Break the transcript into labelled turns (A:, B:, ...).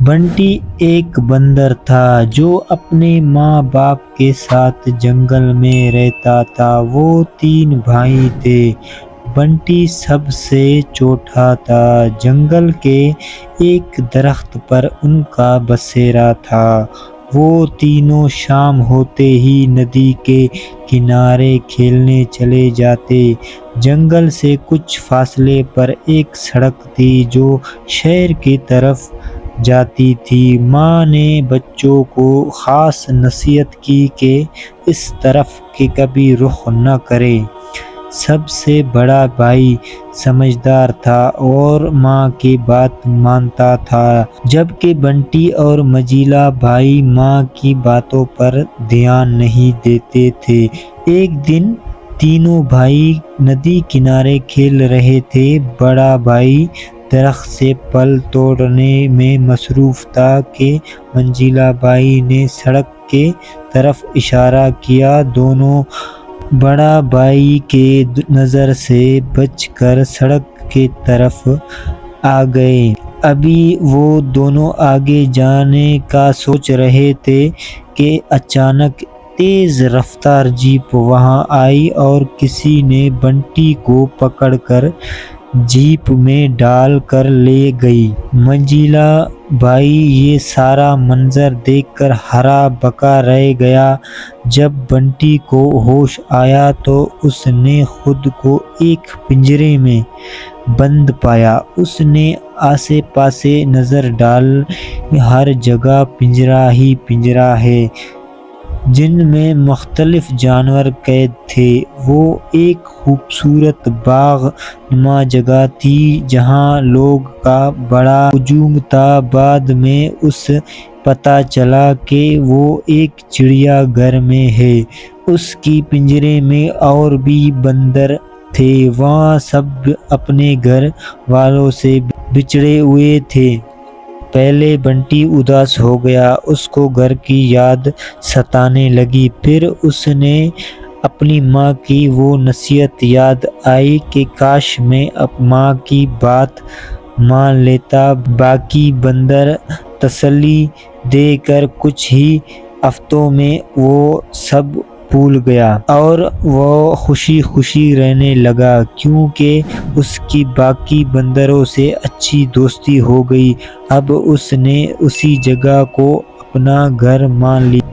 A: بنٹی ایک بندر تھا جو اپنے ماں باپ کے ساتھ جنگل میں رہتا تھا۔ وہ 3 بھائی تھے۔ بنٹی سب سے چھوٹا تھا۔ جنگل کے ایک درخت پر ان کا بسیرا تھا۔ وہ تینوں شام ہوتے ہی ندی کے کنارے کھیلنے چلے جاتے۔ جنگل سے کچھ فاصلے پر ایک سڑک تھی جو شہر کی طرف جاتی تھی۔ ماں نے بچوں کو خاص نصیحت کی کہ اس طرف کبھی رخ نہ کریں۔ سب سے بڑا بھائی سمجھدار تھا اور ماں کی بات مانتا تھا، جبکہ بنٹی اور منجیلا بھائی ماں کی باتوں پر دھیان نہیں دیتے تھے۔ ایک دن تینوں بھائی ندی کنارے کھیل رہے تھے۔ بڑا بھائی درخت سے پھل توڑنے میں مصروف تھا کہ منجیلا بھائی نے سڑک کی طرف اشارہ کیا۔ دونوں بڑا بھائی کی نظر سے بچ کر سڑک کی طرف آ گئے۔ ابھی وہ دونوں آگے جانے کا سوچ رہے تھے کہ اچانک تیز رفتار جیپ وہاں آئی اور کسی نے بنٹی کو پکڑ کر جیپ میں ڈال کر لے گئی۔ منجیلا بھائی یہ سارا منظر دیکھ کر ہرا بھکا رہ گیا۔ جب بنٹی کو ہوش آیا تو اس نے خود کو ایک پنجرے میں بند پایا۔ اس نے آسے پاسے نظر ڈالی، ہر جگہ پنجرا ہی پنجرا ہے جن میں مختلف جانور قید تھے۔ وہ ایک خوبصورت باغ نما جگہ تھی جہاں لوگوں کا بڑا ہجوم تھا۔ بعد میں اسے پتہ چلا کہ وہ ایک چڑیا گھر میں ہے۔ اس کے پنجرے میں اور بھی بندر تھے۔ وہاں سب اپنے گھر والوں سے بچھڑے ہوئے تھے۔ پہلے بنٹی اداس ہو گیا۔ اس کو گھر کی یاد ستانے لگی۔ پھر اس نے اپنی ماں کی وہ نصیحت یاد آئی کہ کاش میں ماں کی بات مان لیتا۔ باقی بندر تسلی دے کر کچھ ہی ہفتوں میں وہ سب بھول گیا اور وہ خوشی خوشی رہنے لگا، کیونکہ اس کی باقی بندروں سے اچھی دوستی ہو گئی۔ اب اس نے اسی جگہ کو اپنا گھر مان لیا۔